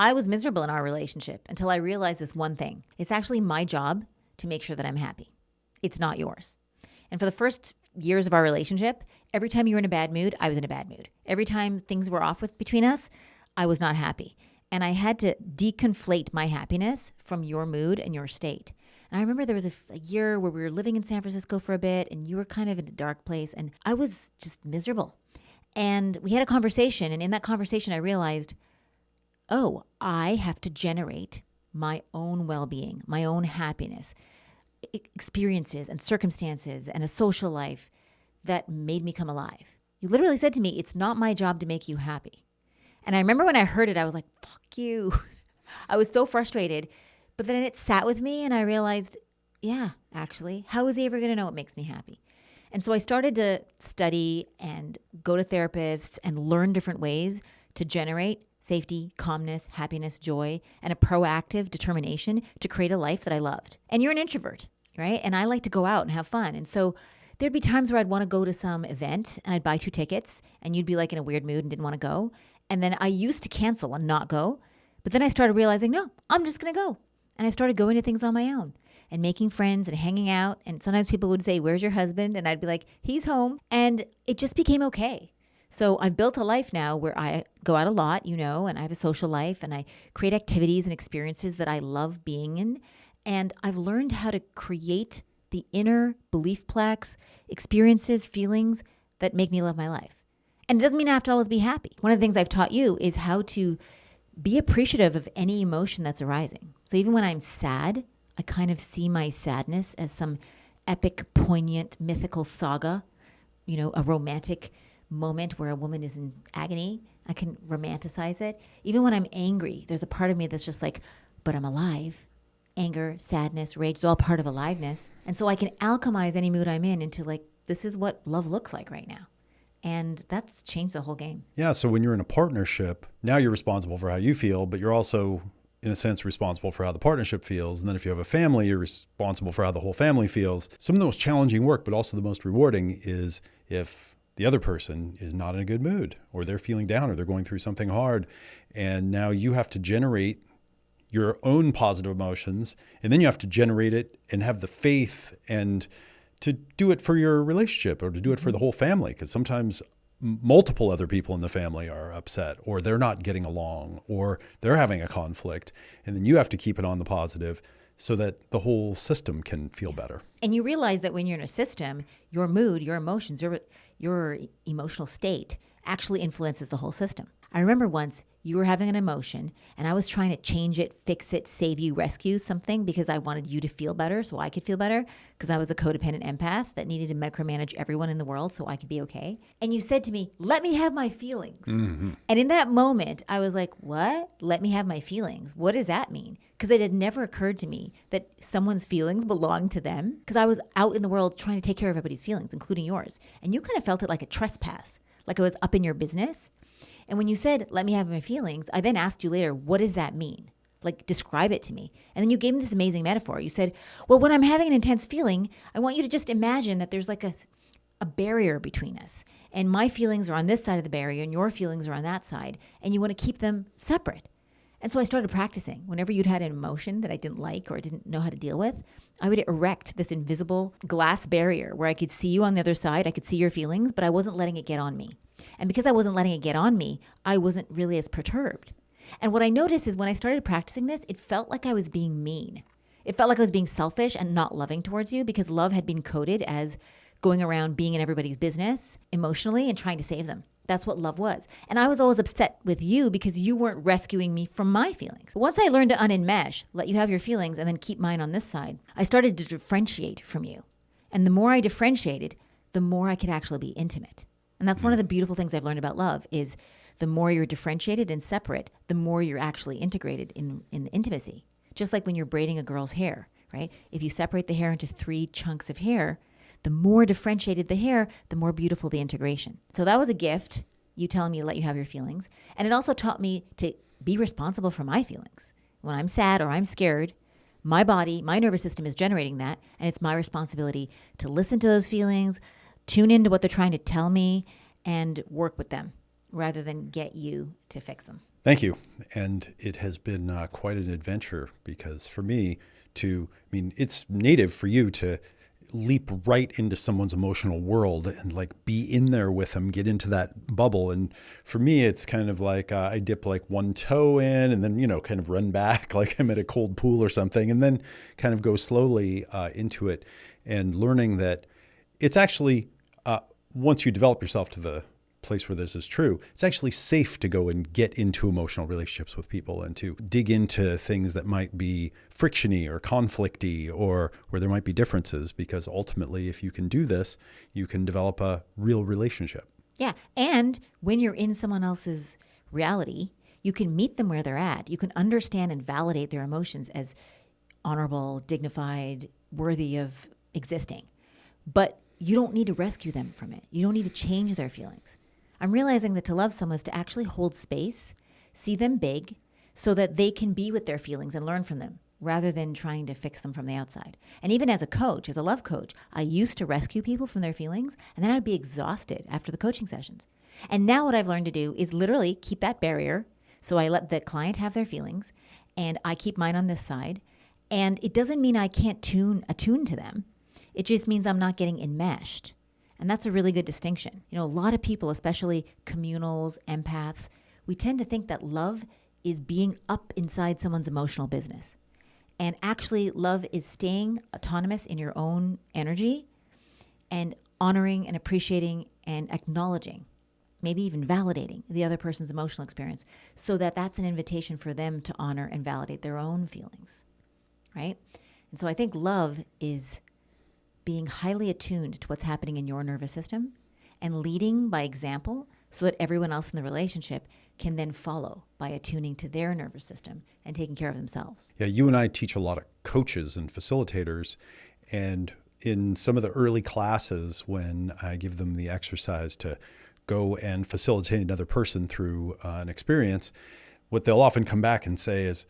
I was miserable in our relationship until I realized this one thing. It's actually my job to make sure that I'm happy. It's not yours. And for the first years of our relationship, every time you were in a bad mood, I was in a bad mood. Every time things were off between us, I was not happy. And I had to deconflate my happiness from your mood and your state. And I remember there was a year where we were living in San Francisco for a bit and you were kind of in a dark place and I was just miserable. And we had a conversation, and in that conversation I realized, oh, I have to generate my own well-being, my own happiness, experiences and circumstances and a social life that made me come alive. You literally said to me, it's not my job to make you happy. And I remember when I heard it, I was like, fuck you. I was so frustrated. But then it sat with me and I realized, yeah, actually, how is he ever going to know what makes me happy? And so I started to study and go to therapists and learn different ways to generate safety, calmness, happiness, joy, and a proactive determination to create a life that I loved. And you're an introvert, right? And I like to go out and have fun. And so there'd be times where I'd want to go to some event and I'd buy 2 tickets and you'd be like in a weird mood and didn't want to go. And then I used to cancel and not go. But then I started realizing, no, I'm just going to go. And I started going to things on my own and making friends and hanging out. And sometimes people would say, where's your husband? And I'd be like, he's home. And it just became okay. So I've built a life now where I go out a lot, and I have a social life and I create activities and experiences that I love being in. And I've learned how to create the inner belief plex, experiences, feelings that make me love my life. And it doesn't mean I have to always be happy. One of the things I've taught you is how to be appreciative of any emotion that's arising. So even when I'm sad, I kind of see my sadness as some epic, poignant, mythical saga, a romantic moment where a woman is in agony. I can romanticize it. Even when I'm angry, there's a part of me that's just like, but I'm alive. Anger, sadness, rage, it's all part of aliveness. And so I can alchemize any mood I'm in into like, this is what love looks like right now. And that's changed the whole game. Yeah. So when you're in a partnership, now you're responsible for how you feel, but you're also, in a sense, responsible for how the partnership feels. And then if you have a family, you're responsible for how the whole family feels. Some of the most challenging work, but also the most rewarding, is if the other person is not in a good mood or they're feeling down or they're going through something hard. And now you have to generate your own positive emotions, and then you have to generate it and have the faith and to do it for your relationship or to do it for the whole family. Because sometimes multiple other people in the family are upset or they're not getting along or they're having a conflict. And then you have to keep it on the positive so that the whole system can feel better. And you realize that when you're in a system, your mood, your emotions, your emotional state actually influences the whole system. I remember once you were having an emotion and I was trying to change it, fix it, save you, rescue something because I wanted you to feel better so I could feel better because I was a codependent empath that needed to micromanage everyone in the world so I could be okay. And you said to me, let me have my feelings. Mm-hmm. And in that moment, I was like, what? Let me have my feelings. What does that mean? Because it had never occurred to me that someone's feelings belonged to them because I was out in the world trying to take care of everybody's feelings, including yours. And you kind of felt it like a trespass, like I was up in your business. And when you said, let me have my feelings, I then asked you later, what does that mean? Like, describe it to me. And then you gave me this amazing metaphor. You said, well, when I'm having an intense feeling, I want you to just imagine that there's like a barrier between us. And my feelings are on this side of the barrier and your feelings are on that side. And you want to keep them separate. And so I started practicing. Whenever you'd had an emotion that I didn't like or I didn't know how to deal with, I would erect this invisible glass barrier where I could see you on the other side. I could see your feelings, but I wasn't letting it get on me. And because I wasn't letting it get on me, I wasn't really as perturbed. And what I noticed is when I started practicing this, it felt like I was being mean. It felt like I was being selfish and not loving towards you because love had been coded as going around being in everybody's business emotionally and trying to save them. That's what love was. And I was always upset with you because you weren't rescuing me from my feelings. Once I learned to unenmesh, let you have your feelings and then keep mine on this side, I started to differentiate from you. And the more I differentiated, the more I could actually be intimate. And that's one of the beautiful things I've learned about love is the more you're differentiated and separate, the more you're actually integrated in the intimacy. Just like when you're braiding a girl's hair, right? If you separate the hair into 3 chunks of hair, the more differentiated the hair, the more beautiful the integration. So that was a gift, you telling me to let you have your feelings. And it also taught me to be responsible for my feelings. When I'm sad or I'm scared, my body, my nervous system is generating that. And it's my responsibility to listen to those feelings, tune into what they're trying to tell me, and work with them rather than get you to fix them. Thank you. And it has been quite an adventure because for me it's native for you to leap right into someone's emotional world and like be in there with them, get into that bubble. And for me, it's kind of like I dip like one toe in and then, kind of run back like I'm at a cold pool or something, and then kind of go slowly into it and learning that it's actually, once you develop yourself to the place where this is true, it's actually safe to go and get into emotional relationships with people and to dig into things that might be frictiony or conflicty or where there might be differences, because ultimately, if you can do this, you can develop a real relationship. Yeah. And when you're in someone else's reality, you can meet them where they're at. You can understand and validate their emotions as honorable, dignified, worthy of existing. But you don't need to rescue them from it. You don't need to change their feelings. I'm realizing that to love someone is to actually hold space, see them big, so that they can be with their feelings and learn from them, rather than trying to fix them from the outside. And even as a coach, as a love coach, I used to rescue people from their feelings, and then I'd be exhausted after the coaching sessions. And now what I've learned to do is literally keep that barrier, so I let the client have their feelings, and I keep mine on this side. And it doesn't mean I can't attune to them. It just means I'm not getting enmeshed. And that's a really good distinction. A lot of people, especially communals, empaths, we tend to think that love is being up inside someone's emotional business. And actually, love is staying autonomous in your own energy and honoring and appreciating and acknowledging, maybe even validating the other person's emotional experience, so that that's an invitation for them to honor and validate their own feelings, right? And so I think love is being highly attuned to what's happening in your nervous system and leading by example so that everyone else in the relationship can then follow by attuning to their nervous system and taking care of themselves. Yeah, you and I teach a lot of coaches and facilitators, and in some of the early classes when I give them the exercise to go and facilitate another person through an experience, what they'll often come back and say is,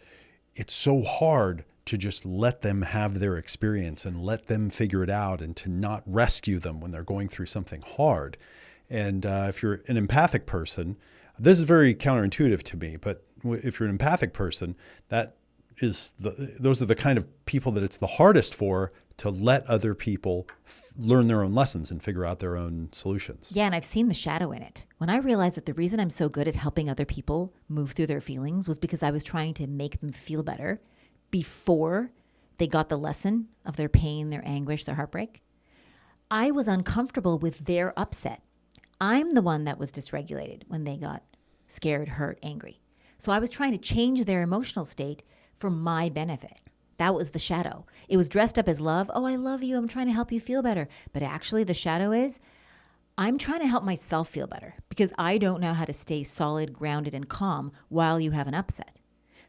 it's so hard to just let them have their experience and let them figure it out and to not rescue them when they're going through something hard. And if you're an empathic person, this is very counterintuitive to me, but if you're an empathic person, those are the kind of people that it's the hardest for to let other people learn their own lessons and figure out their own solutions. Yeah, and I've seen the shadow in it. When I realized that the reason I'm so good at helping other people move through their feelings was because I was trying to make them feel better before they got the lesson of their pain, their anguish, their heartbreak. I was uncomfortable with their upset. I'm the one that was dysregulated when they got scared, hurt, angry. So I was trying to change their emotional state for my benefit. That was the shadow. It was dressed up as love. Oh, I love you. I'm trying to help you feel better. But actually the shadow is, I'm trying to help myself feel better because I don't know how to stay solid, grounded, and calm while you have an upset.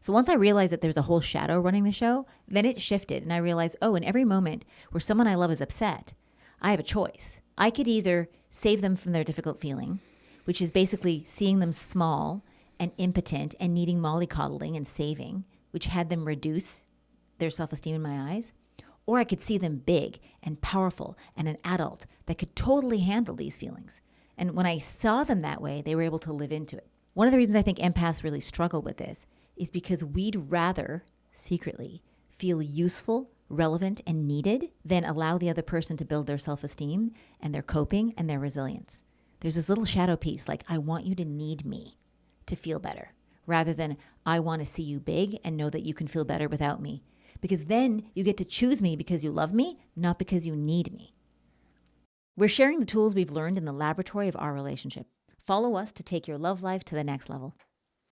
So once I realized that there's a whole shadow running the show, then it shifted. And I realized, in every moment where someone I love is upset, I have a choice. I could either save them from their difficult feeling, which is basically seeing them small and impotent and needing mollycoddling and saving, which had them reduce their self-esteem in my eyes. Or I could see them big and powerful and an adult that could totally handle these feelings. And when I saw them that way, they were able to live into it. One of the reasons I think empaths really struggle with this is because we'd rather secretly feel useful, relevant, and needed than allow the other person to build their self-esteem and their coping and their resilience. There's this little shadow piece, like, I want you to need me to feel better, rather than I want to see you big and know that you can feel better without me. Because then you get to choose me because you love me, not because you need me. We're sharing the tools we've learned in the laboratory of our relationship. Follow us to take your love life to the next level.